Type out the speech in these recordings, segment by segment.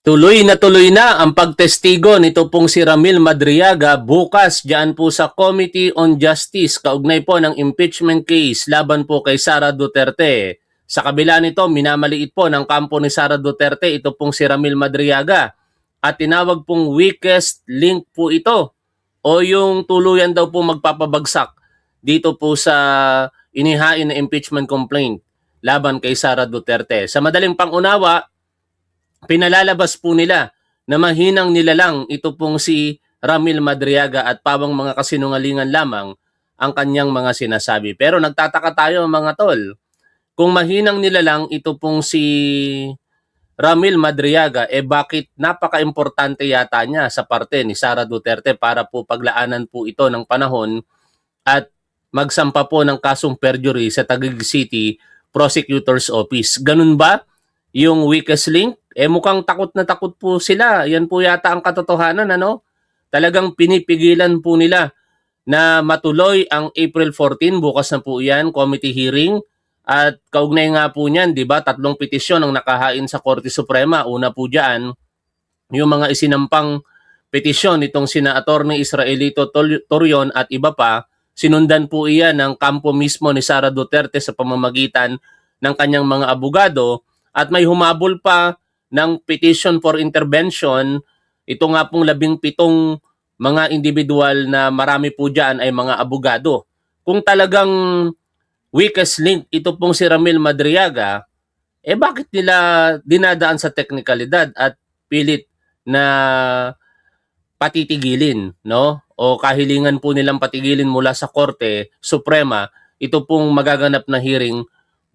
Tuloy na ang pagtestigo nito pong si Ramil Madriaga bukas diyan po sa Committee on Justice kaugnay po ng impeachment case laban po kay Sara Duterte. Sa kabila nito, minamaliit po ng kampo ni Sara Duterte ito pong si Ramil Madriaga at tinawag pong weakest link po ito o yung tuluyan daw po magpapabagsak dito po sa inihain na impeachment complaint laban kay Sara Duterte. Sa madaling pangunawa, pinalalabas po nila na mahinang nilalang ito pong si Ramil Madriaga at pawang mga kasinungalingan lamang ang kanyang mga sinasabi. Pero nagtataka tayo mga tol, kung mahinang nilalang ito pong si Ramil Madriaga, bakit napaka-importante yata niya sa parte ni Sara Duterte para po paglaanan po ito ng panahon at magsampa po ng kasong perjury sa Taguig City Prosecutor's Office. Ganun ba yung weakest link? Mukhang takot na takot po sila. Yan po yata ang katotohanan, ano? Talagang pinipigilan po nila na matuloy ang April 14, bukas na po yan, committee hearing. At kaugnay nga po niyan, di ba, 3 petisyon ang nakahain sa Korte Suprema. Una po diyan, yung mga isinampang petisyon nitong sina Attorney Israelito Torion at iba pa, sinundan po iyan ng kampo mismo ni Sara Duterte sa pamamagitan ng kanyang mga abogado at may humabol pa ng petition for intervention. Ito nga pong 17 mga individual na marami po diyan ay mga abogado. Kung talagang weakest link ito pong si Ramil Madriaga, bakit nila dinadaan sa teknikalidad at pilit na patitigilin, no? O kahilingan po nilang patigilin mula sa Korte Suprema, ito pong magaganap na hearing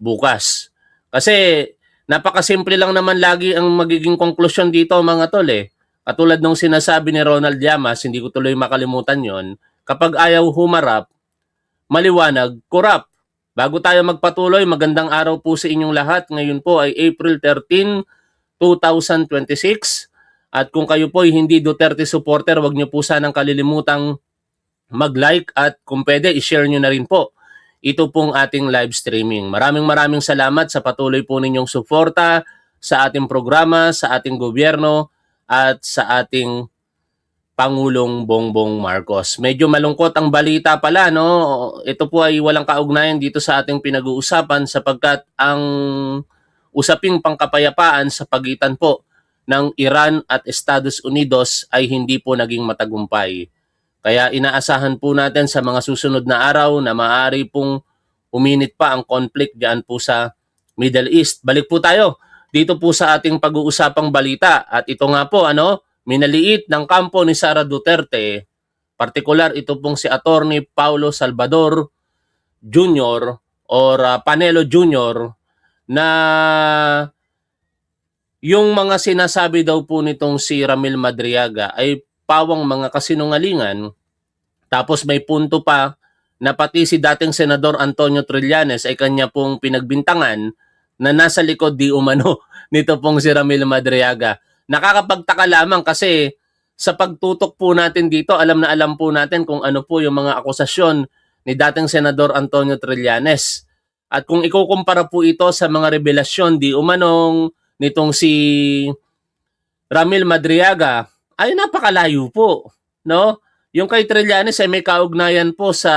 bukas. Kasi napakasimple lang naman lagi ang magiging konklusyon dito mga tol eh. Katulad nung sinasabi ni Ronald Llamas, hindi ko tuloy makalimutan yon. Kapag ayaw humarap, maliwanag, corrupt. Bago tayo magpatuloy, magandang araw po sa inyong lahat. Ngayon po ay April 13, 2026. At kung kayo po ay hindi Duterte supporter, wag niyo po sanang kalilimutang mag-like at kung pwede, i-share niyo na rin po ito pong ating live streaming. Maraming salamat sa patuloy po ninyong suporta sa ating programa, sa ating gobyerno at sa ating Pangulong Bongbong Marcos. Medyo malungkot ang balita pala, no? Ito po ay walang kaugnayan dito sa ating pinag-uusapan sapagkat ang usaping pangkapayapaan sa pagitan po ng Iran at Estados Unidos ay hindi po naging matagumpay. Kaya inaasahan po natin sa mga susunod na araw na maaari pong uminit pa ang conflict diyan po sa Middle East. Balik po tayo dito po sa ating pag-uusapang balita at ito nga po, minaliit ng kampo ni Sara Duterte, partikular ito pong si Attorney Paulo Salvador Jr. or Panelo Jr. na yung mga sinasabi daw po nitong si Ramil Madriaga ay pawang mga kasinungalingan. Tapos may punto pa na pati si dating Senador Antonio Trillanes ay kanya pong pinagbintangan na nasa likod di umano nito pong si Ramil Madriaga. Nakakapagtaka lamang kasi sa pagtutok po natin dito, alam na alam po natin kung ano po yung mga akusasyon ni dating Senador Antonio Trillanes. At kung ikukumpara po ito sa mga revelasyon di umanong nitong si Ramil Madriaga, ay napakalayo po, no? Yung kay Trillanes ay may kaugnayan po sa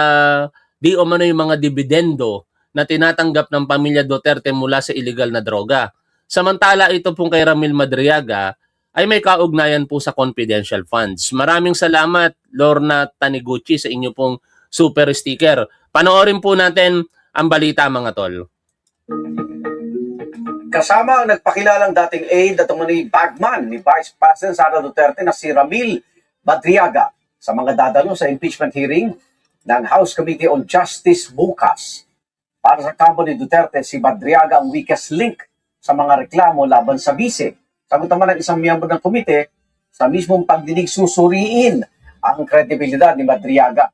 di umano yung mga dividendo na tinatanggap ng pamilya Duterte mula sa illegal na droga. Samantala ito pong kay Ramil Madriaga ay may kaugnayan po sa confidential funds. Maraming salamat Lorna Taniguchi sa inyo pong super sticker. Panoorin po natin ang balita mga tol. Kasama ang nagpakilalang dating aide at umano'y bagman ni Vice President Sara Duterte na si Ramil Madriaga sa mga dadalo sa impeachment hearing ng House Committee on Justice bukas. Para sa kampo ni Duterte, si Madriaga ang weakest link sa mga reklamo laban sa bise. Sagot naman ng isang miyembro ng komite, sa mismong pagdinig susuriin ang kredibilidad ni Madriaga.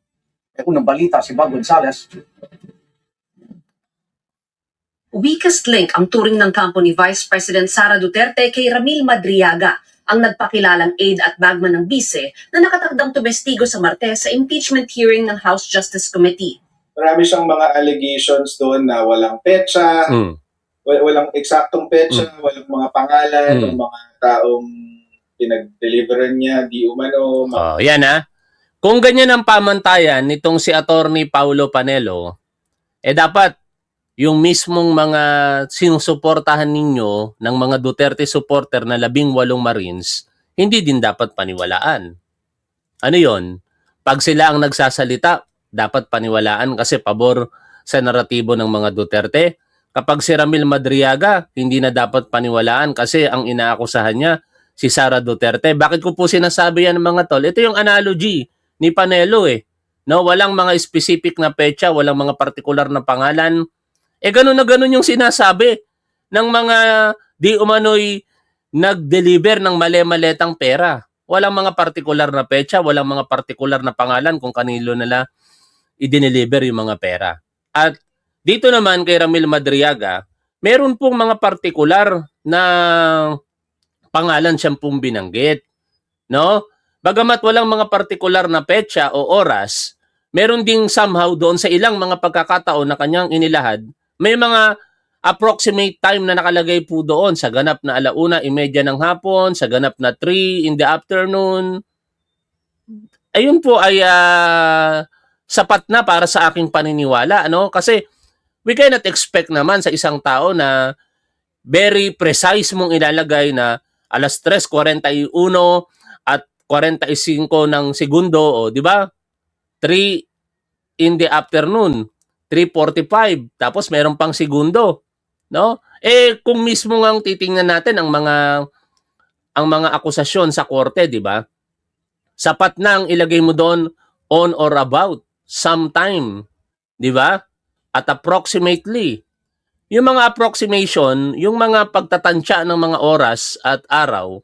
Unang balita si Bob Gonzales. Weakest link ang turing ng kampo ni Vice President Sara Duterte kay Ramil Madriaga, ang nagpakilalang aide at bagman ng bise na nakatakdang tumestigo sa Martes sa impeachment hearing ng House Justice Committee. Marami siyang mga allegations doon na walang petsa, walang eksaktong petsa, walang mga pangalan ng mga taong pinag-deliveran niya, di umano, Oh, yan ha. Kung ganyan ang pamantayan nitong si Attorney Paulo Panelo, dapat yung mismong mga sinusuportahan ninyo ng mga Duterte supporter na 18 Marines, hindi din dapat paniwalaan. Ano yon? Pag sila ang nagsasalita, dapat paniwalaan kasi pabor sa naratibo ng mga Duterte. Kapag si Ramil Madriaga, hindi na dapat paniwalaan kasi ang inaakusahan niya, si Sara Duterte. Bakit ko po sinasabi yan mga tol? Ito yung analogy ni Panelo No, walang mga specific na petsa, walang mga partikular na pangalan. Ganun na ganun yung sinasabi ng mga di umano'y nag-deliver ng mali-maletang pera. Walang mga partikular na petsa, walang mga partikular na pangalan kung kanino nila i-deliver yung mga pera. At dito naman kay Ramil Madriaga, meron pong mga partikular na pangalan siyang pong binanggit. No? Bagamat walang mga partikular na petsa o oras, meron ding somehow doon sa ilang mga pagkakataon na kanyang inilahad, may mga approximate time na nakalagay po doon sa ganap na 1:30 ng hapon, sa ganap na 3 in the afternoon. Ayun po ay sapat na para sa aking paniniwala. Kasi we cannot expect naman sa isang tao na very precise mong ilalagay na 3:41 at 45 ng segundo, di ba? 3 in the afternoon, 3:45, tapos meron pang segundo, no? Kung mismo ngang titingnan natin ang mga akusasyon sa korte, di ba? Sapat na ang ilagay mo doon on or about, sometime, di ba? At approximately. Yung mga approximation, yung mga pagtatansya ng mga oras at araw,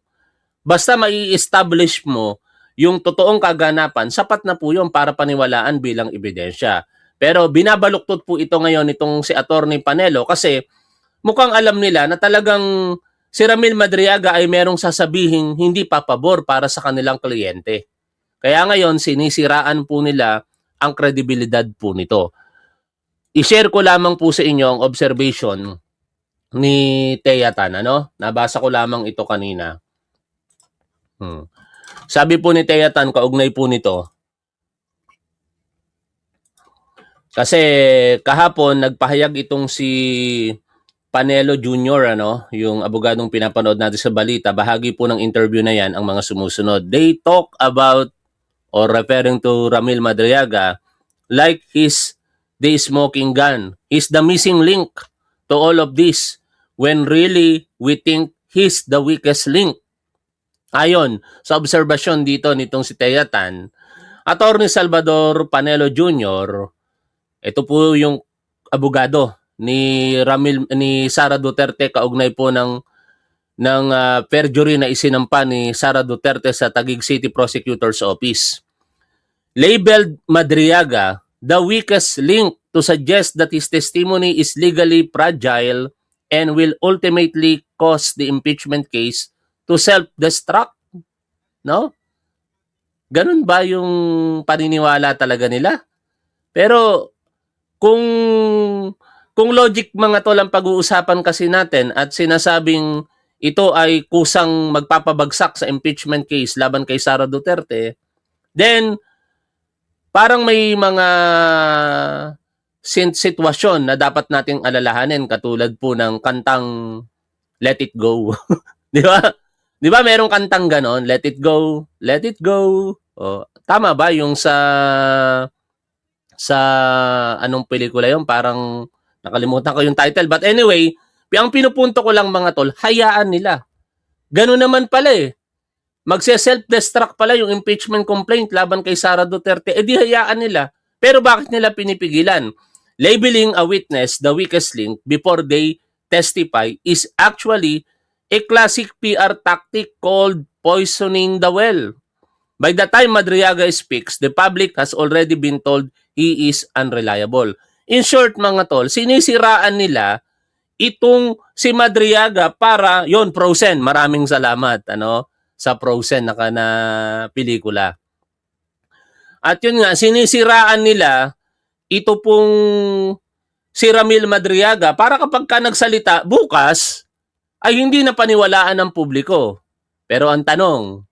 basta mai-establish mo yung totoong kaganapan, sapat na po yun para paniwalaan bilang ebidensya. Pero binabaluktot po ito ngayon itong si Attorney Panelo kasi mukhang alam nila na talagang si Ramil Madriaga ay merong sasabihin hindi papabor para sa kanilang kliyente. Kaya ngayon sinisiraan po nila ang kredibilidad po nito. I-share ko lamang po sa inyo ang observation ni Thea Tan. Nabasa ko lamang ito kanina. Sabi po ni Thea Tan, kaugnay po nito, kasi kahapon nagpahayag itong si Panelo Jr., yung abogadong pinapanood natin sa balita, bahagi po ng interview na yan ang mga sumusunod. They talk about or referring to Ramil Madriaga like he's the smoking gun. He's the missing link to all of this when really we think he's the weakest link. Ayon sa obserbasyon dito nitong si Thea Tan, Attorney Salvador Panelo Jr., ito po yung abogado ni Sara Duterte kaugnay po ng perjury na isinampa ni Sara Duterte sa Taguig City Prosecutor's Office. Labeled Madriaga the weakest link to suggest that his testimony is legally fragile and will ultimately cause the impeachment case to self-destruct. No? Ganun ba yung paniniwala talaga nila? Pero kung logic mga tol ang pag-uusapan kasi natin at sinasabing ito ay kusang magpapabagsak sa impeachment case laban kay Sara Duterte, then parang may mga sitwasyon na dapat nating alalahanin katulad po ng kantang Let It Go. Di ba? Di ba merong kantang ganon? Let it go, let it go. Tama ba yung sa anong pelikula yun? Parang nakalimutan ko yung title. But anyway, ang pinupunto ko lang mga tol, hayaan nila. Ganun naman pala Magse-self-destruct pala yung impeachment complaint laban kay Sara Duterte. Di hayaan nila. Pero bakit nila pinipigilan? Labeling a witness the weakest link before they testify is actually a classic PR tactic called poisoning the well. By the time Madriaga speaks, the public has already been told he is unreliable. In short mga tol, sinisiraan nila itong si Madriaga para, Frozen, maraming salamat sa Frozen na pelikula. At yun nga, sinisiraan nila ito pong si Ramil Madriaga para kapag ka nagsalita bukas, ay hindi na paniwalaan ng publiko. Pero ang tanong,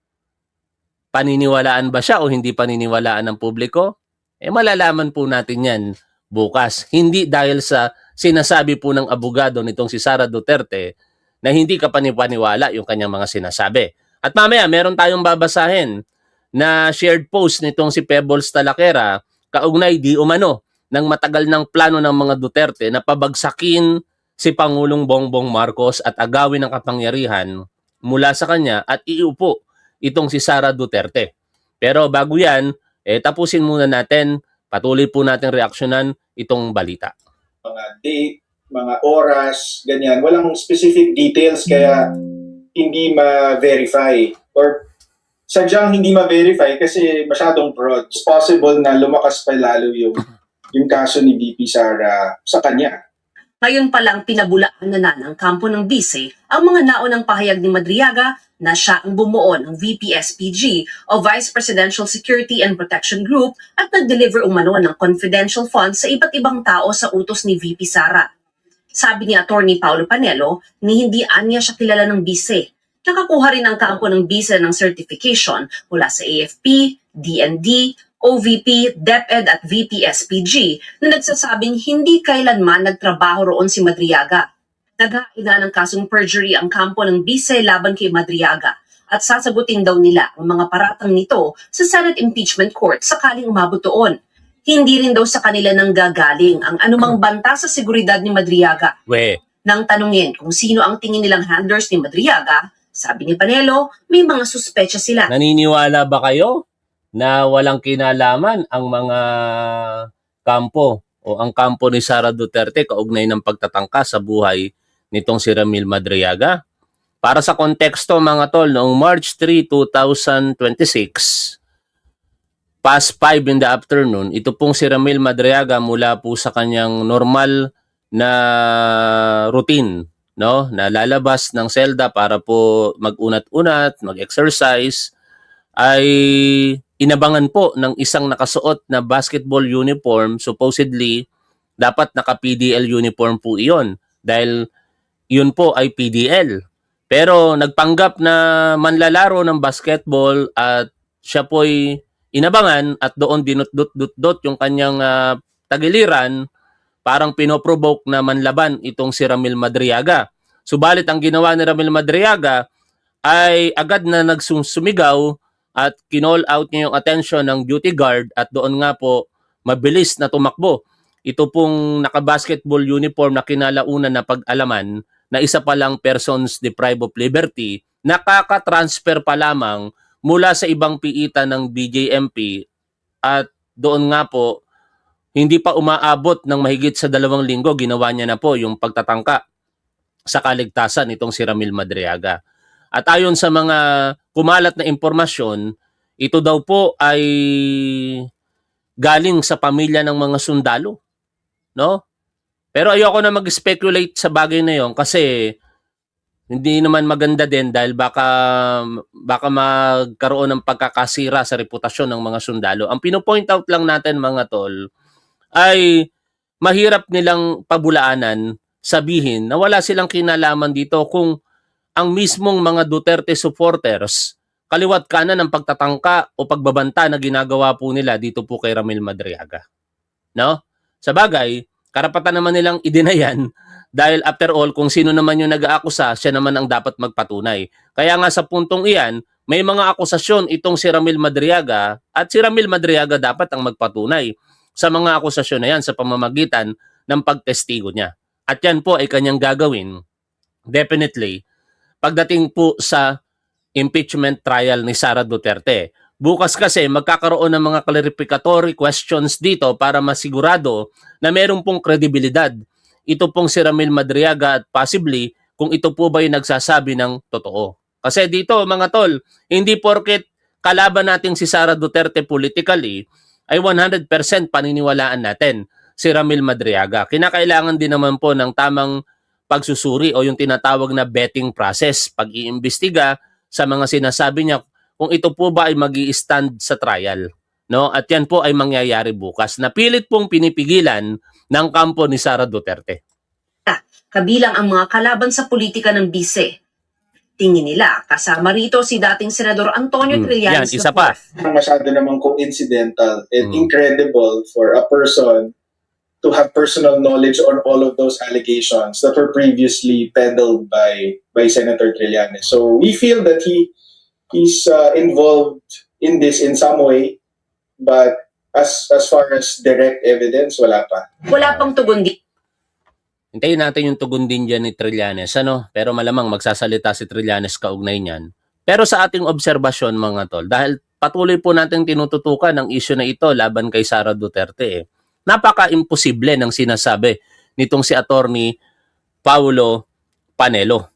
paniniwalaan ba siya o hindi paniniwalaan ng publiko? Malalaman po natin yan bukas. Hindi dahil sa sinasabi po ng abogado nitong si Sara Duterte na hindi ka panipaniwala yung kanyang mga sinasabi. At mamaya, meron tayong babasahin na shared post nitong si Pebbles Talakera kaugnay di umano ng matagal ng plano ng mga Duterte na pabagsakin si Pangulong Bongbong Marcos at agawin ang kapangyarihan mula sa kanya at iupo itong si Sara Duterte. Pero bago yan, tapusin muna natin, patuloy po natin reaksyonan itong balita. Mga date, mga oras, ganyan. Walang specific details kaya hindi ma-verify. Or sadyang hindi ma-verify kasi masyadong fraud. It's possible na lumakas pa lalo yung kaso ni VP Sara sa kanya. Ngayon pa lang pinabulaan na ng kampo ng bise ang mga naunang pahayag ni Madriaga na siya ang bumuo ng VP-SPG o Vice Presidential Security and Protection Group at nag-deliver umano ng confidential funds sa iba't ibang tao sa utos ni VP Sara. Sabi ni Attorney Paulo Panelo ni hindi anya siya kilala ng bise. Nakakuha rin ang kampo ng bise ng certification mula sa AFP, DND, OVP, DepEd at VP-SPG na nagsasabing hindi kailanman nagtrabaho roon si Madriaga. Naghaina ng kasong perjury ang kampo ng bise laban kay Madriaga at sasagutin daw nila ang mga paratang nito sa Senate Impeachment Court sakaling umabot doon. Hindi rin daw sa kanila nang gagaling ang anumang banta sa seguridad ni Madriaga. Nang tanungin kung sino ang tingin nilang handlers ni Madriaga, sabi ni Panelo, may mga suspecha sila. Naniniwala ba kayo na walang kinalaman ang mga kampo o ang kampo ni Sara Duterte kaugnay ng pagtatangka sa buhay nitong si Ramil Madriaga? Para sa konteksto mga tol, noong March 3, 2026, past 5 in the afternoon, ito pong si Ramil Madriaga mula po sa kanyang normal na routine, no? Na lalabas ng selda para po mag-unat-unat, mag-exercise, ay inabangan po ng isang nakasuot na basketball uniform. Supposedly, dapat naka-PDL uniform po iyon dahil yun po ay PDL. Pero nagpanggap na manlalaro ng basketball at siya po'y inabangan at doon dinut-dut-dut yung kanyang tagiliran, parang pinoprovoke na manlaban itong si Ramil Madriaga. Subalit ang ginawa ni Ramil Madriaga ay agad na nagsumigaw at kinall out niya yung attention ng duty guard at doon nga po mabilis na tumakbo. Ito pong naka-basketball uniform na kinalaunan na pag-alaman na isa palang persons deprived of liberty, nakaka-transfer pa lamang mula sa ibang piitan ng BJMP at doon nga po hindi pa umaabot ng mahigit sa 2 linggo, ginawa niya na po yung pagtatangka sa kaligtasan nitong si Ramil Madriaga. At ayon sa mga kumalat na impormasyon, ito daw po ay galing sa pamilya ng mga sundalo, no? Pero ayoko na mag-speculate sa bagay na yon kasi hindi naman maganda din dahil baka magkaroon ng pagkakasira sa reputasyon ng mga sundalo. Ang pino-point out lang natin mga tol ay mahirap nilang pabulaanan, sabihin na wala silang kinalaman dito kung ang mismong mga Duterte supporters kaliwat kanan ng pagtatangka o pagbabanta na ginagawa po nila dito po kay Ramil Madriaga. No? Sa bagay, karapatan naman nilang idinayan dahil after all, kung sino naman yung nag-aakusa, siya naman ang dapat magpatunay. Kaya nga sa puntong iyan, may mga akusasyon itong si Ramil Madriaga at si Ramil Madriaga dapat ang magpatunay sa mga akusasyon na yan sa pamamagitan ng pagtestigo niya. At yan po ay kanyang gagawin, definitely, pagdating po sa impeachment trial ni Sara Duterte. Bukas kasi magkakaroon ng mga clarificatory questions dito para masigurado na meron pong kredibilidad ito pong si Ramil Madriaga at possibly kung ito po ba yung nagsasabi ng totoo. Kasi dito mga tol, hindi porket kalaban natin si Sara Duterte politically ay 100% paniniwalaan natin si Ramil Madriaga. Kinakailangan din naman po ng tamang pagsusuri o yung tinatawag na vetting process, pag-iimbestiga sa mga sinasabi niya kung ito po ba ay magi-stand sa trial. No? At yan po ay mangyayari bukas. Napilit pong pinipigilan ng kampo ni Sara Duterte. Kabilang ang mga kalaban sa politika ng bise. Tingin nila, kasama rito si dating Senador Antonio Yan, Trillanes isa pa. Masyado namang coincidental and Mm. incredible for a person to have personal knowledge on all of those allegations that were previously peddled by Senator Trillanes. So we feel that he's involved in this in some way, but as far as direct evidence, wala pa. Wala pang tugon dito. Hintayin natin yung tugon din dyan ni Trillanes, ano? Pero malamang magsasalita si Trillanes kaugnay niyan. Pero sa ating obserbasyon, mga tol, dahil patuloy po natin tinututukan ang issue na ito laban kay Sara Duterte, napaka-imposible ng sinasabi nitong si Attorney Paulo Panelo.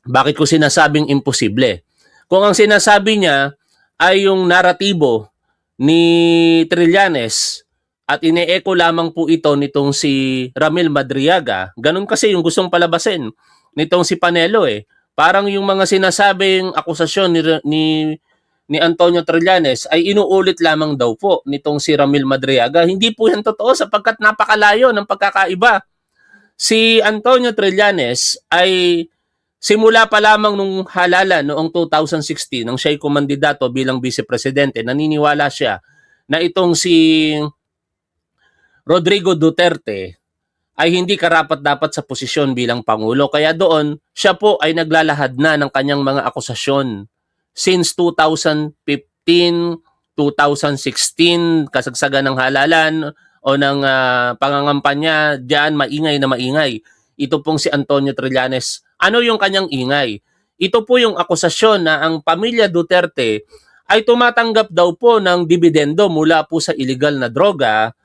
Bakit ko sinasabing imposible? Kung ang sinasabi niya ay yung naratibo ni Trillanes at ine-echo lamang po ito nitong si Ramil Madriaga, ganun kasi yung gustong palabasin nitong si Panelo eh. Parang yung mga sinasabing akusasyon ni Antonio Trillanes ay inuulit lamang daw po nitong si Ramil Madriaga. Hindi po yan totoo sapagkat napakalayo ng pagkakaiba. Si Antonio Trillanes ay simula pa lamang nung halalan noong 2016 nang siya'y kumandidato bilang vice-presidente, naniniwala siya na itong si Rodrigo Duterte ay hindi karapat-dapat sa posisyon bilang Pangulo. Kaya doon, siya po ay naglalahad na ng kanyang mga akusasyon. Since 2015, 2016, kasagsagan ng halalan o ng pangangampanya, diyan maingay na maingay. Ito pong si Antonio Trillanes. Ano yung kanyang ingay? Ito po yung akusasyon na ang pamilya Duterte ay tumatanggap daw po ng dividendo mula po sa illegal na droga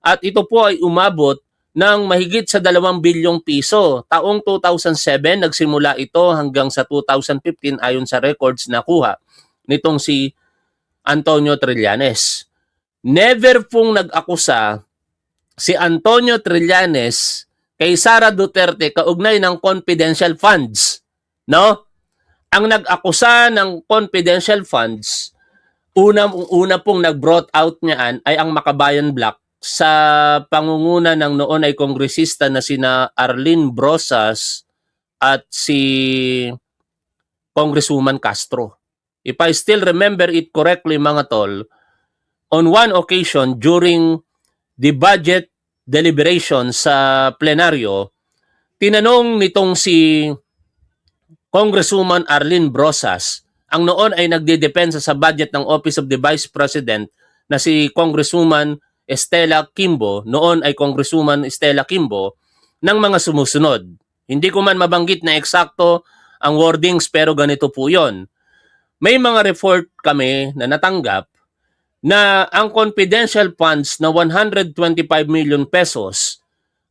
at ito po ay umabot ng mahigit sa 2 bilyong piso. Taong 2007, nagsimula ito hanggang sa 2015 ayon sa records na kuha nitong si Antonio Trillanes. Never pong nag-akusa si Antonio Trillanes kay Sara Duterte kaugnay ng confidential funds. No? Ang nag-akusa ng confidential funds, una pong nag-brought out niyan ay ang Makabayan Block sa pangunguna ng noon ay kongresista na sina Arlene Brosas at si Congresswoman Castro. If I still remember it correctly, mga tol, on one occasion during the budget deliberation sa plenaryo, tinanong nitong si Congresswoman Arlene Brosas, ang noon ay nagdedepensa sa budget ng Office of the Vice President na si Congresswoman Estela Quimbo, noon ay Congresswoman Estela Quimbo, ng mga sumusunod. Hindi ko man mabanggit na eksakto ang wordings pero ganito po yon. May mga report kami na natanggap na ang confidential funds na 125 million pesos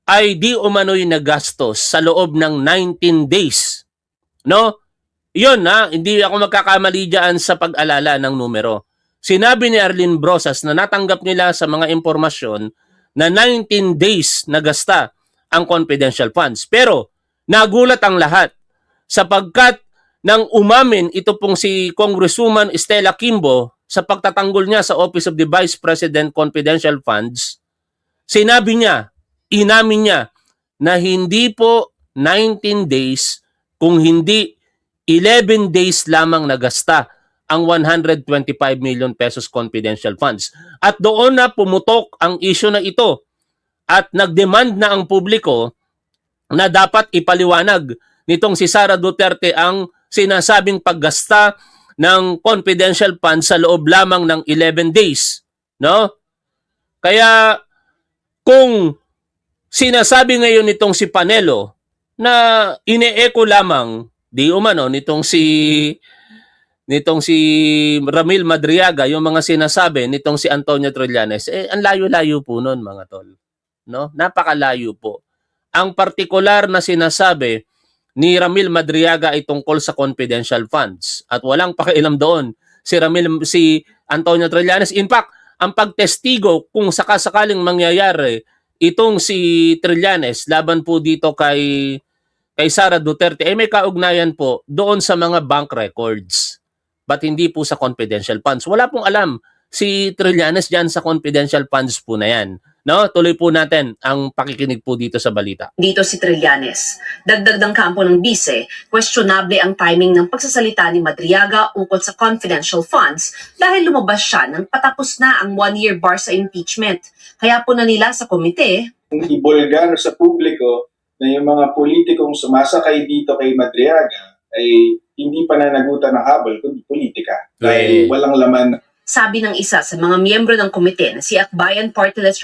ay di umano'y nagastos sa loob ng 19 days. No? Yun na, hindi ako magkakamali dyan sa pag-alala ng numero. Sinabi ni Arlene Brosas na natanggap nila sa mga impormasyon na 19 days nagasta ang confidential funds. Pero nagulat ang lahat sapagkat nang umamin ito pong si Congresswoman Estela Quimbo sa pagtatanggol niya sa Office of the Vice President Confidential Funds, sinabi niya, inamin niya na hindi po 19 days kung hindi 11 days lamang nagasta ang 125 million pesos confidential funds. At doon na pumutok ang issue na ito at nagdemand na ang publiko na dapat ipaliwanag nitong si Sara Duterte ang sinasabing paggasta ng confidential funds sa loob lamang ng 11 days. No? Kaya kung sinasabi ngayon nitong si Panelo na ine-echo lamang di umano nitong si Ramil Madriaga, yung mga sinasabi nitong si Antonio Trillanes, ang layo-layo po nun, mga tol. No? Napakalayo po. Ang partikular na sinasabi ni Ramil Madriaga ay tungkol sa confidential funds at walang pakialam doon si Antonio Trillanes. In fact, ang pagtestigo kung sakasakaling mangyayari itong si Trillanes laban po dito kay Sara Duterte ay may kaugnayan po doon sa mga bank records. But hindi po sa confidential funds. Wala pong alam si Trillanes dyan sa confidential funds po na yan. No, tuloy po natin ang pakikinig po dito sa balita. Dito si Trillanes. Dagdag ng kampo ng bise, questionable ang timing ng pagsasalita ni Madriaga ukol sa confidential funds dahil lumabas siya nang patapos na ang one-year bar sa impeachment. Kaya po na nila sa komite, Ibulgar sa publiko na yung mga politikong sumasakay dito kay Madriaga ay hindi pananagutan ng habol kundi politika. Dahil walang laman. sabi ng isa sa mga miyembro ng komite na si Akbayan Party List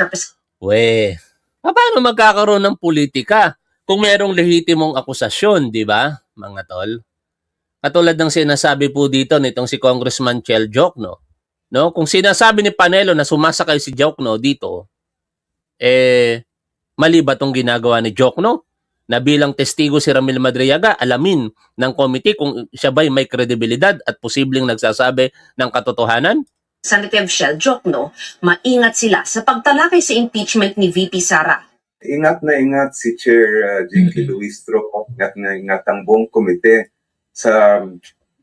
Paano magkakaroon ng politika kung merong lehitimong akusasyon, di ba, mga tol? Katulad ng sinasabi po dito nitong si Congressman Chel Jokno, no? Kung sinasabi ni Panelo na sumasakay si Jokno dito, mali ba tong ginagawa ni Jokno? Na bilang testigo si Ramil Madriaga, alamin ng committee kung siya ba'y may kredibilidad at posibleng nagsasabi ng katotohanan? Senator Shell Jokno, maingat sila sa pagtalakay sa impeachment ni VP Sara. Ingat na ingat si Chair Jinky Luistro, ingat na ingat ang buong komite sa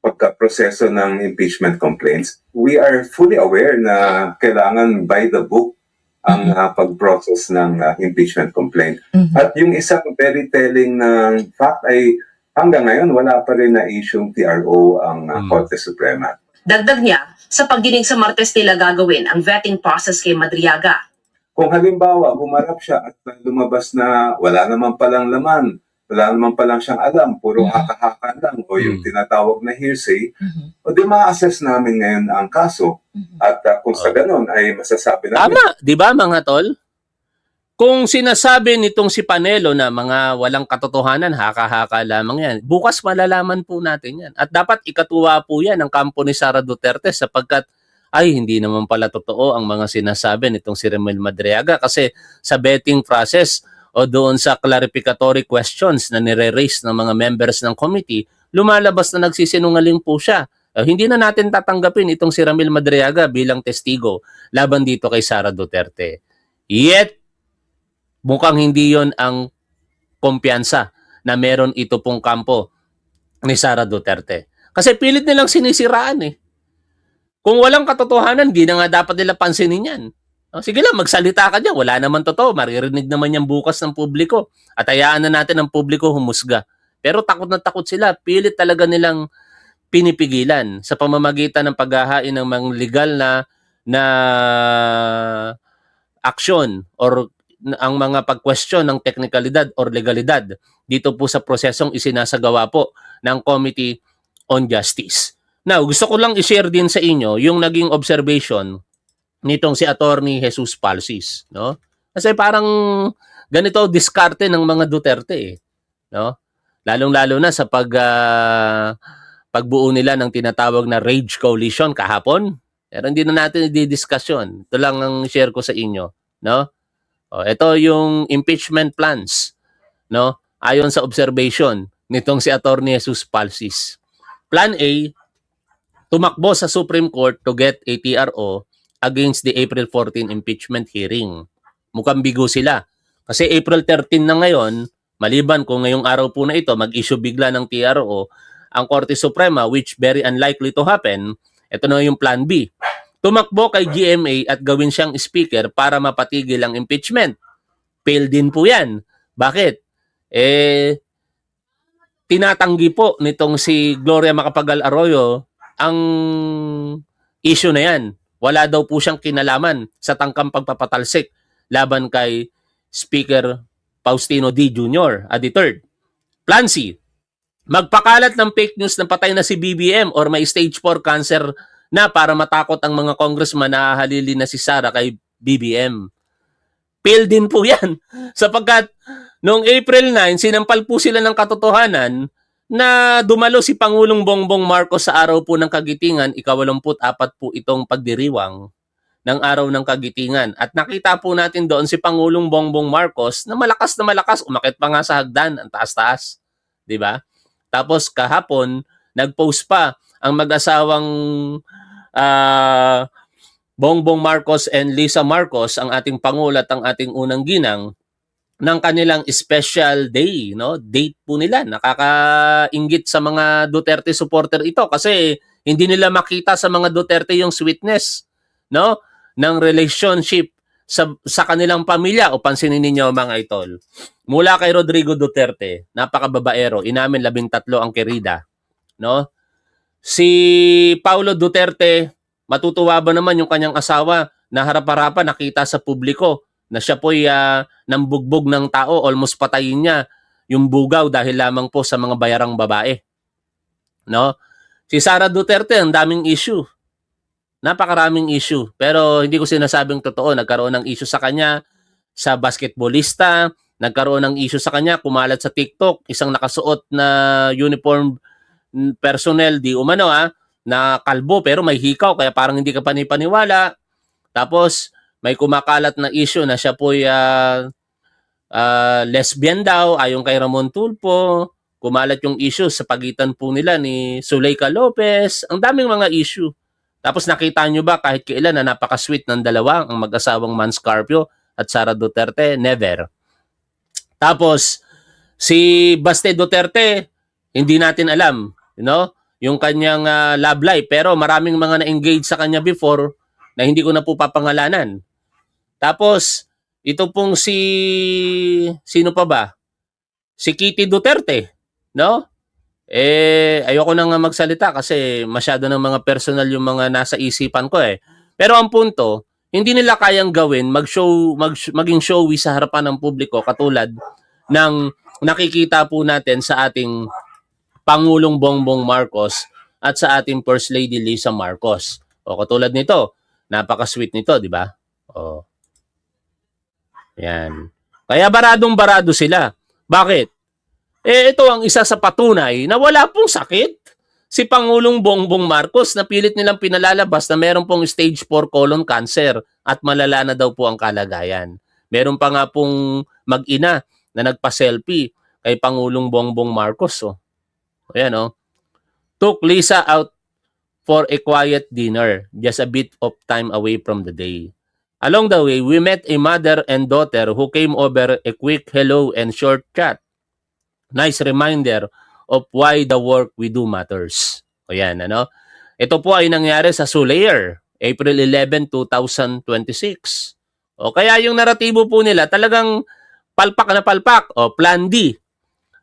pagkaproseso ng impeachment complaints. We are fully aware na kailangan by the book ang pag-process ng impeachment complaint. At yung isang very telling na fact ay hanggang ngayon wala pa rin na issue TRO ang Korte Suprema. Dagdag niya, sa pagdinig sa Martes nila gagawin ang vetting process kay Madriaga. Kung halimbawa humarap siya at lumabas na wala naman palang laman, wala naman palang siyang alam, puro haka-haka lang o yung tinatawag na hearsay, o di ma-assess namin ngayon ang kaso at kung sa ganun ay masasabi namin. Tama, di ba mga tol? Kung sinasabi nitong si Panelo na mga walang katotohanan, haka-haka lamang yan, bukas malalaman po natin yan. At dapat ikatuwa po yan ng kampo ni Sara Duterte sapagkat ay hindi naman pala totoo ang mga sinasabi nitong si Ramil Madriaga kasi sa vetting process o doon sa clarificatory questions na nire-raise ng mga members ng committee, lumalabas na nagsisinungaling po siya. Hindi na natin tatanggapin itong si Ramil Madriaga bilang testigo laban dito kay Sara Duterte. Yet, mukhang hindi yon ang kumpiyansa na meron ito pong kampo ni Sara Duterte. Kasi pilit nilang sinisiraan eh. Kung walang katotohanan, di na nga dapat nila pansinin yan. Sige lang, magsalita ka dyan. Wala naman totoo. Maririnig naman yan bukas ng publiko. At hayaan na natin ang publiko humusga. Pero takot na takot sila. Pilit talaga nilang pinipigilan sa pamamagitan ng paghahain ng mga legal na aksyon or ang mga pag-question ng teknikalidad or legalidad dito po sa prosesong isinasagawa po ng Committee on Justice. Now, gusto ko lang i-share din sa inyo yung naging observation nitong si Attorney Jesus Palsis, no? Kasi parang ganito diskarte ng mga Duterte, eh, no? Lalong-lalo na sa pagbuo nila ng tinatawag na Rage Coalition kahapon. Pero hindi na natin i-discuss yun. Ito lang ang share ko sa inyo, no? Ito yung impeachment plans, no? Ayon sa observation nitong si Attorney Jesus Palsis. Plan A, tumakbo sa Supreme Court to get a TRO against the April 14 impeachment hearing. Mukhang bigo sila. Kasi April 13 na ngayon, maliban kung ngayong araw po na ito, mag-issue bigla ng TRO, ang Korte Suprema, which very unlikely to happen, ito na yung Plan B. Tumakbo kay GMA at gawin siyang speaker para mapatigil ang impeachment. Fail din po yan. Bakit? Tinatanggi po nitong si Gloria Macapagal Arroyo ang issue na yan. Wala daw po siyang kinalaman sa tangkang pagpapatalsik laban kay Speaker Faustino D. Jr. the third. Plan C, magpakalat ng fake news na patay na si BBM or may stage 4 cancer na para matakot ang mga congressman na hahalili na si Sara kay BBM. Fail din po yan. Sapagkat noong April 9, sinampal po sila ng katotohanan na dumalo si Pangulong Bongbong Marcos sa araw po ng Kagitingan, ika-84 po itong pagdiriwang ng araw ng Kagitingan. At nakita po natin doon si Pangulong Bongbong Marcos na malakas, umakit pa nga sa hagdan, ang taas-taas. Diba? Tapos kahapon, nag-post pa ang mag-asawang Bongbong Marcos and Lisa Marcos, ang ating Pangulo at ang ating unang ginang, ng kanilang special day, no? Date po nila. Nakakainggit sa mga Duterte supporter ito kasi hindi nila makita sa mga Duterte yung sweetness, no? Ng relationship sa kanilang pamilya. O pansinin ninyo mga idol. Mula kay Rodrigo Duterte, napakababaero, inamin 13 ang kerida, no? Si Paulo Duterte, matutuwa ba naman yung kanyang asawa na harap-harapan nakita sa publiko na siya po'y nambugbog ng tao, almost patayin niya yung bugaw dahil lamang po sa mga bayarang babae, no? Si Sara Duterte, ang daming issue. Napakaraming issue. Pero hindi ko sinasabing totoo. Nagkaroon ng issue sa kanya sa basketballista. Nagkaroon ng issue sa kanya. Kumalat sa TikTok. Isang nakasuot na uniform personnel, di umano na kalbo pero may hikaw. Kaya parang hindi ka panipaniwala. Tapos may kumakalat na issue na siya po'y lesbian daw. Ayon kay Ramon Tulfo. Kumalat yung issue sa pagitan po nila ni Zuleika Lopez. Ang daming mga issue. Tapos nakita nyo ba kahit kailan na napaka-sweet ng dalawa, ang mag-asawang Man Scarpio at Sara Duterte? Never. Tapos, si Baste Duterte, hindi natin alam, yung kanyang love life. Pero maraming mga na-engage sa kanya before na hindi ko na po papangalanan. Tapos, ito pong sino pa ba? Si Kitty Duterte, no? Ayoko nang magsalita kasi masyado ng mga personal yung mga nasa isipan ko eh. Pero ang punto, hindi nila kayang gawin maging showy sa harapan ng publiko katulad ng nakikita po natin sa ating Pangulong Bongbong Marcos at sa ating First Lady Lisa Marcos. O katulad nito, napaka-sweet nito, di ba? O. Yan. Kaya baradong-barado sila. Bakit? Ito ang isa sa patunay na wala pong sakit. Si Pangulong Bongbong Marcos na pilit nilang pinalalabas na meron pong stage 4 colon cancer at malala na daw po ang kalagayan. Meron pa nga pong mag-ina na nagpa-selfie kay Pangulong Bongbong Marcos. Ayan, took Lisa out for a quiet dinner, just a bit of time away from the day. Along the way, we met a mother and daughter who came over a quick hello and short chat. Nice reminder of why the work we do matters. O yan, Ito po ay nangyari sa Sulair, April 11, 2026. O kaya yung naratibo po nila talagang palpak na palpak. O Plan D,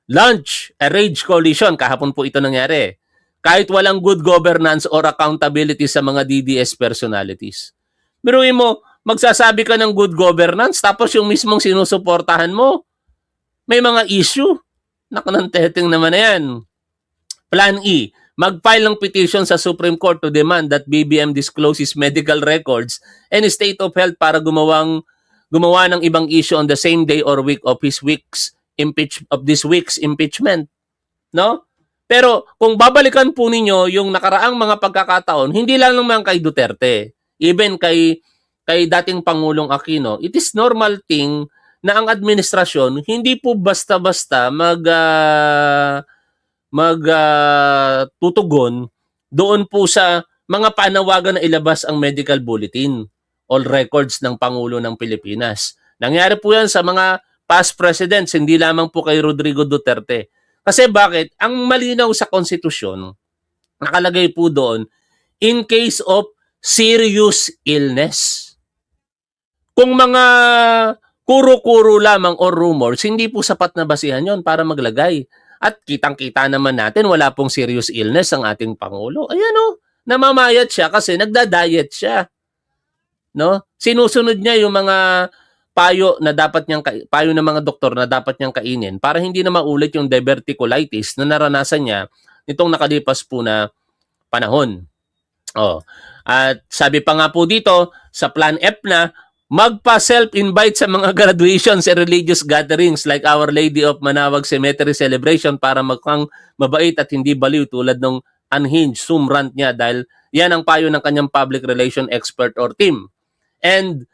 launch a rage coalition. Kahapon po ito nangyari. Kahit walang good governance or accountability sa mga DDS personalities. Biruin mo, magsasabi ka ng good governance tapos yung mismong sinusuportahan mo, may mga issue. Nakananteteng naman na yan. Plan E, mag-file ng petition sa Supreme Court to demand that BBM discloses medical records and state of health para gumawa ng ibang issue on the same day or week of this week's impeachment. No? Pero kung babalikan po ninyo yung nakaraang mga pagkakataon, hindi lang naman kay Duterte, even kay dating Pangulong Aquino, it is normal thing na ang administrasyon hindi po basta-basta tutugon doon po sa mga panawagan na ilabas ang medical bulletin, all records ng Pangulo ng Pilipinas. Nangyari po yan sa mga past presidents, hindi lamang po kay Rodrigo Duterte. Kasi bakit? Ang malinaw sa konstitusyon, nakalagay po doon, in case of serious illness. Kung mga kuro-kuro lamang or rumors, hindi po sapat na basihan yon para maglagay. At kitang-kita naman natin, wala pong serious illness ang ating Pangulo. Ayan namamayat siya kasi nagda-diet siya. No? Sinusunod niya yung mga payo ng mga doktor na dapat niyang kainin para hindi na maulit yung diverticulitis na naranasan niya nitong nakalipas po na panahon. At sabi pa nga po dito, sa Plan F na, magpa-self-invite sa mga graduations and religious gatherings like Our Lady of Manawag Cemetery celebration para magkang mabait at hindi baliw tulad ng unhinged Zoom rant niya dahil yan ang payo ng kanyang public relation expert or team. And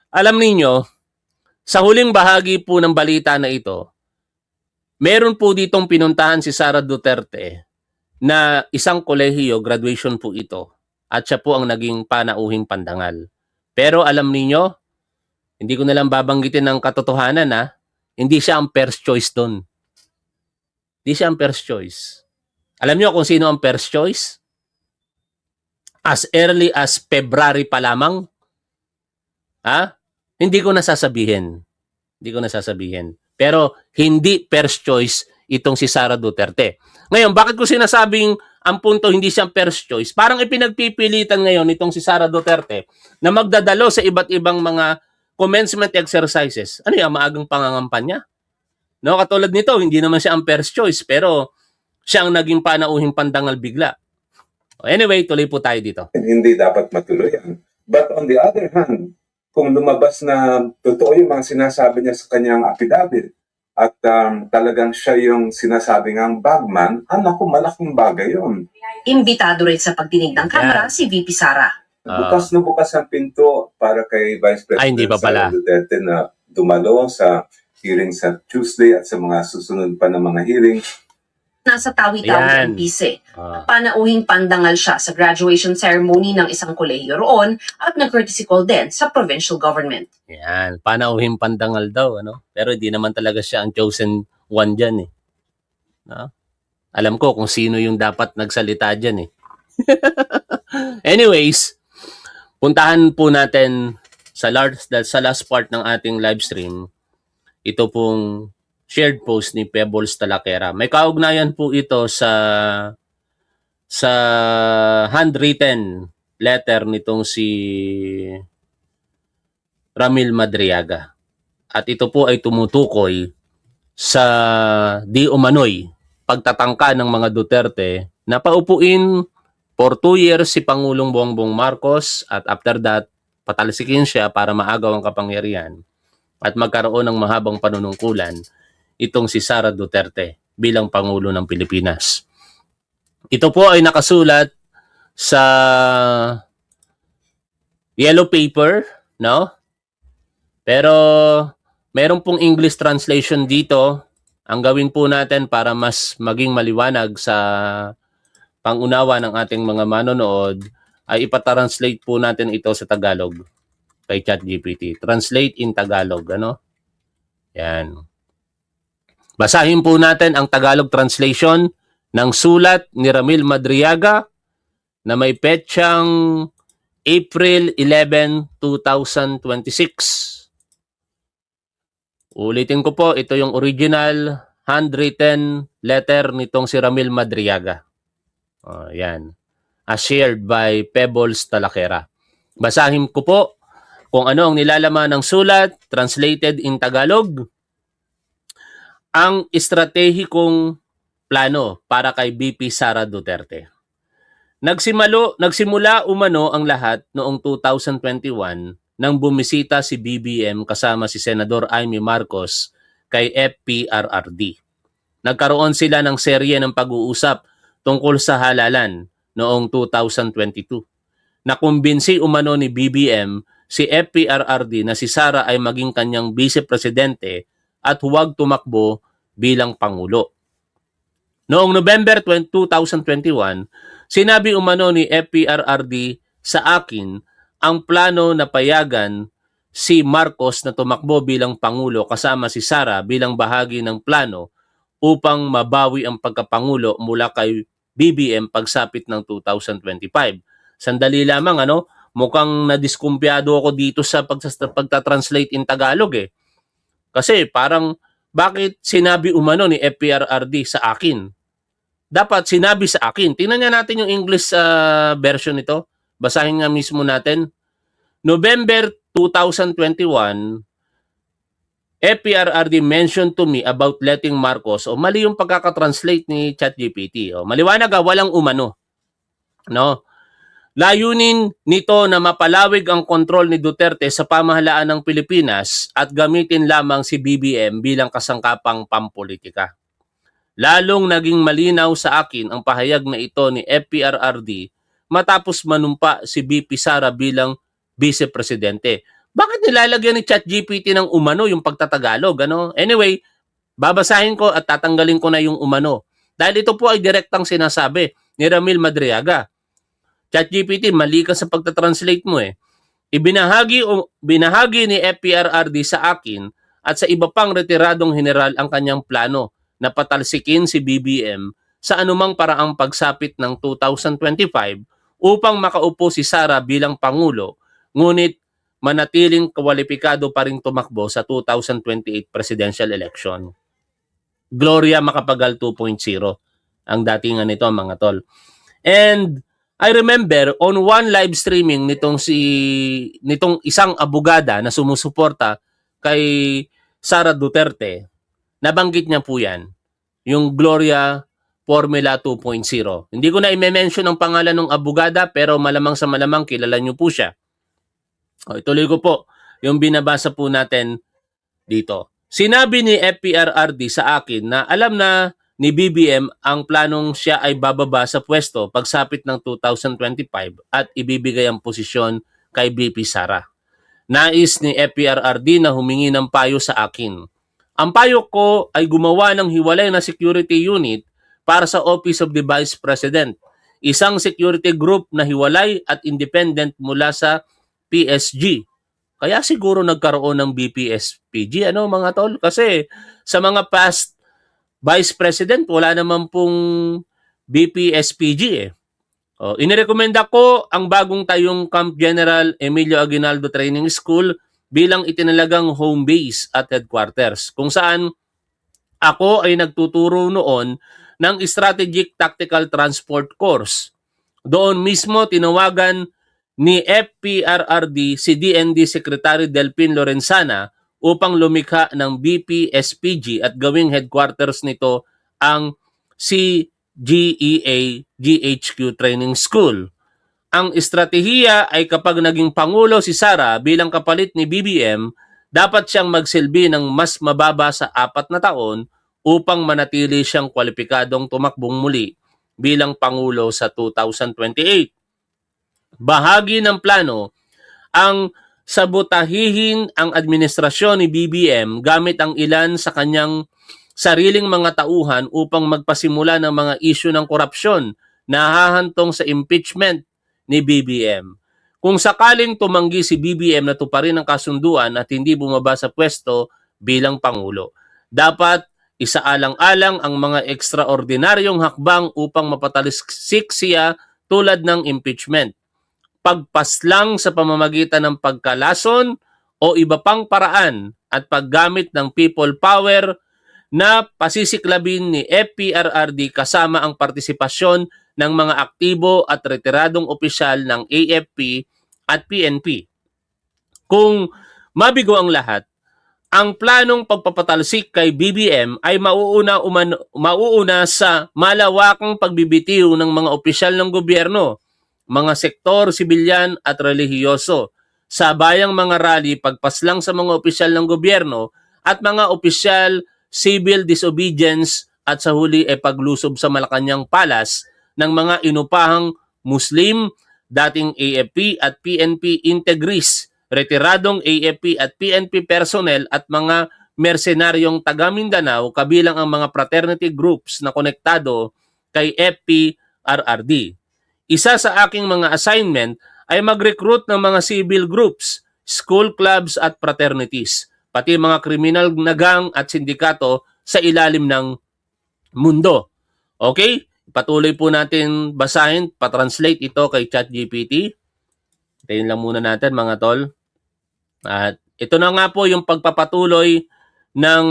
alam niyo, sa huling bahagi po ng balita na ito, meron po ditong pinuntahan si Sara Duterte na isang kolehiyo, graduation po ito, at siya po ang naging panauhing pandangal. Pero alam niyo, hindi ko na lang babanggitin ng katotohanan hindi siya ang first choice doon. Hindi siya ang first choice. Alam niyo kung sino ang first choice? As early as February pa lamang, Hindi ko nasasabihin. Hindi ko nasasabihin. Pero hindi first choice itong si Sara Duterte. Ngayon, bakit ko sinasabing ang punto hindi siya first choice? Parang ipinagpipilitan ngayon itong si Sara Duterte na magdadalo sa iba't ibang mga commencement exercises. Ano yung maagang pangangampanya? No, katulad nito, hindi naman siya ang first choice, pero siya ang naging panauhing pandangal bigla. Anyway, tuloy po tayo dito. Hindi dapat matuloy yan. But on the other hand, kung lumabas na totoo yung mga sinasabi niya sa kanyang affidavit at talagang siya yung sinasabi ngang bagman, naku, malaking bagay yun. Imbitado rin sa pagdinig ng Kamara si VP Sara. Bukas na bukas ang pinto para kay Vice President Ay, hindi pa pala. Sara Duterte na dumalo sa hearing sa Tuesday at sa mga susunod pa na mga hearing. Nasa tawi-tawi Yan. ang bise. Ah. Panauhing pandangal siya sa graduation ceremony ng isang kolehiyo roon at nag-courtesy call din sa provincial government. Yan, panauhing pandangal daw, ano? Pero hindi naman talaga siya ang chosen one dyan, eh. No? Alam ko kung sino yung dapat nagsalita dyan, eh. Anyways, puntahan po natin sa last part ng ating live stream, ito pong shared post ni Pebbles Talakera. May kaugnayan po ito sa handwritten letter nitong si Ramil Madriaga. At ito po ay tumutukoy sa di umano'y pagtatangka ng mga Duterte na paupuin for 2 years si Pangulong Bongbong Marcos at after that, patalsikin siya para maagaw ang kapangyarihan at magkaroon ng mahabang panunungkulan itong si Sara Duterte bilang Pangulo ng Pilipinas. Ito po ay nakasulat sa yellow paper, no? Pero meron pong English translation dito. Ang gawin po natin para mas maging maliwanag sa pangunawa ng ating mga manonood ay ipatranslate po natin ito sa Tagalog kay ChatGPT. Translate in Tagalog, ano? Yan. Basahin po natin ang Tagalog translation ng sulat ni Ramil Madriaga na may petsang April 11, 2026. Ulitin ko po, ito yung original handwritten letter nitong si Ramil Madriaga. Yan. As shared by Pebbles Talakera. Basahin ko po kung ano ang nilalaman ng sulat, translated in Tagalog. Ang estratehikong plano para kay BP Sara Duterte. Nagsimula umano ang lahat noong 2021 nang bumisita si BBM kasama si Senador Amy Marcos kay FPRRD. Nagkaroon sila ng serye ng pag-uusap tungkol sa halalan noong 2022. Nakumbinsi umano ni BBM si FPRRD na si Sara ay maging kanyang vice-presidente at huwag tumakbo bilang Pangulo. Noong November 2021, sinabi umano ni FPRRD sa akin ang plano na payagan si Marcos na tumakbo bilang Pangulo kasama si Sara bilang bahagi ng plano upang mabawi ang pagkapangulo mula kay BBM pagsapit ng 2025. Sandali lamang, mukhang nadiskumpiyado ako dito sa pagta-translate in Tagalog eh. Kasi parang bakit sinabi umano ni FPRRD sa akin? Dapat sinabi sa akin. Tingnan nga natin yung English version nito. Basahin nga mismo natin. November 2021, FPRRD mentioned to me about letting Marcos. Mali yung pagkakatranslate ni ChatGPT. Maliwanag walang umano. No? Layunin nito na mapalawig ang kontrol ni Duterte sa pamahalaan ng Pilipinas at gamitin lamang si BBM bilang kasangkapang pampolitika. Lalong naging malinaw sa akin ang pahayag na ito ni FPRRD matapos manumpa si BP Sara bilang vice-presidente. Bakit nilalagyan ni ChatGPT ng umano yung pagtatagalog? Anyway, babasahin ko at tatanggalin ko na yung umano. Dahil ito po ay direktang sinasabi ni Ramil Madriaga. ChatGPT, mali ka sa pagta-translate mo eh. Binahagi ni FPRRD sa akin at sa iba pang retiradong general ang kanyang plano na patalsikin si BBM sa anumang paraang pagsapit ng 2025 upang makaupo si Sara bilang Pangulo. Ngunit manatiling kwalipikado pa rin tumakbo sa 2028 presidential election. Gloria Macapagal 2.0 ang datingan nito, mga tol. And I remember on one live streaming nitong isang abogada na sumusuporta kay Sara Duterte, nabanggit niya po yan, yung Gloria Formula 2.0. Hindi ko na i-mention ang pangalan ng abogada, pero malamang sa malamang kilala niyo po siya. O, ituloy ko po yung binabasa po natin dito. Sinabi ni FPRRD sa akin na alam na ni BBM ang planong siya ay bababa sa pwesto pagsapit ng 2025 at ibibigay ang posisyon kay BP Sara. Nais ni FPRRD na humingi ng payo sa akin. Ang payo ko ay gumawa ng hiwalay na security unit para sa Office of the Vice President. Isang security group na hiwalay at independent mula sa PSG. Kaya siguro nagkaroon ng BPSPG, ano mga tol? Kasi sa mga past Vice President, wala naman pong BPSPG eh. O, inirekomenda ko ang bagong tayong Camp General Emilio Aguinaldo Training School bilang itinalagang home base at headquarters, kung saan ako ay nagtuturo noon ng Strategic Tactical Transport Course. Doon mismo tinawagan ni FPRRD si DND Secretary Delpin Lorenzana upang lumikha ng BPSPG at gawing headquarters nito ang CGEA GHQ Training School. Ang estratehiya ay kapag naging Pangulo si Sara bilang kapalit ni BBM, dapat siyang magsilbi ng mas mababa sa 4 na taon upang manatili siyang kwalipikadong tumakbong muli bilang Pangulo sa 2028. Bahagi ng plano ang sabotahihin ang administrasyon ni BBM gamit ang ilan sa kanyang sariling mga tauhan upang magpasimula ng mga isyu ng korupsyon na hahantong sa impeachment ni BBM. Kung sakaling tumanggi si BBM na tuparin ang kasunduan at hindi bumaba sa pwesto bilang Pangulo, dapat isaalang-alang ang mga ekstraordinaryong hakbang upang mapatalisik siya tulad ng impeachment, pagpaslang sa pamamagitan ng pagkalason o iba pang paraan at paggamit ng people power na pasisiklabin ni FPRRD kasama ang partisipasyon ng mga aktibo at retiradong opisyal ng AFP at PNP. Kung mabigo ang lahat, ang planong pagpapatalsik kay BBM ay mauuna sa malawakang pagbibitiw ng mga opisyal ng gobyerno, mga sektor sibilyan at relihiyoso, sabayang mga rally pagpaslang sa mga opisyal ng gobyerno at mga opisyal civil disobedience at sa huli ay paglusob sa Malacanang Palace ng mga inupahang Muslim, dating AFP at PNP integris, retiradong AFP at PNP personnel at mga mersenaryong taga Mindanao kabilang ang mga fraternity groups na konektado kay FPRRD. Isa sa aking mga assignment ay mag-recruit ng mga civil groups, school clubs at fraternities, pati mga kriminal na gang at sindikato sa ilalim ng mundo. Okay? Patuloy po natin basahin, patranslate ito kay ChatGPT. Tayin lang muna natin mga tol. At ito na nga po yung pagpapatuloy ng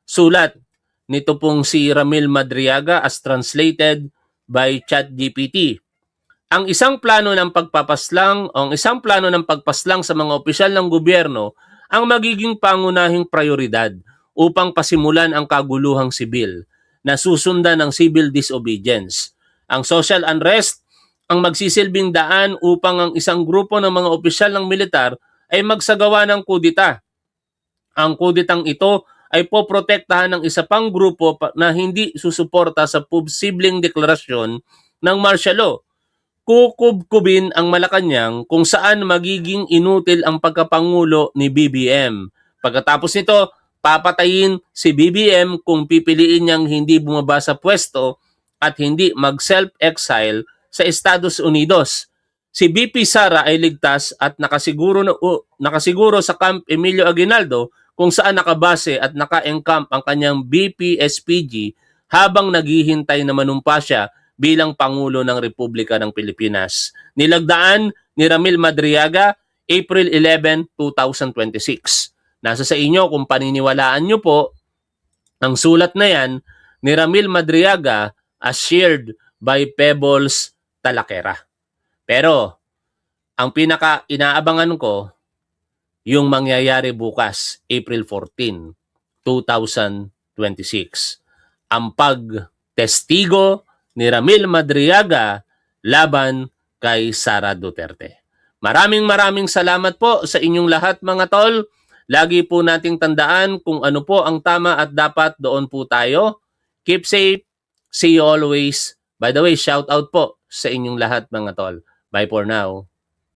sulat nito pong si Ramil Madriaga as translated by ChatGPT. Ang isang plano ng pagpapaslang sa mga opisyal ng gobyerno ang magiging pangunahing prioridad upang pasimulan ang kaguluhang sibil na susundan ng civil disobedience. Ang social unrest ang magsisilbing daan upang ang isang grupo ng mga opisyal ng militar ay magsagawa ng kudita. Ang kuditang ito ay poprotektahan ng isa pang grupo na hindi susuporta sa posibleng deklarasyon ng martial law. Kukubkubin ang Malacanang kung saan magiging inutil ang pagkapangulo ni BBM. Pagkatapos nito, papatayin si BBM kung pipiliin niyang hindi bumaba sa pwesto at hindi mag-self-exile sa Estados Unidos. Si BP Sara ay ligtas at nakasiguro sa Camp Emilio Aguinaldo kung saan nakabase at naka-encamp ang kanyang BPSPG habang naghihintay na manumpa siya bilang Pangulo ng Republika ng Pilipinas. Nilagdaan ni Ramil Madriaga, April 11, 2026. Nasa sa inyo kung paniniwalaan nyo po ang sulat na yan ni Ramil Madriaga as shared by Pebbles Talaquera. Pero ang pinaka inaabangan ko yung mangyayari bukas, April 14, 2026. Ang pagtestigo ni Ramil Madriaga laban kay Sara Duterte. Maraming salamat po sa inyong lahat mga tol. Lagi po nating tandaan kung ano po ang tama at dapat doon po tayo. Keep safe. See you always. By the way, shout out po sa inyong lahat mga tol. Bye for now.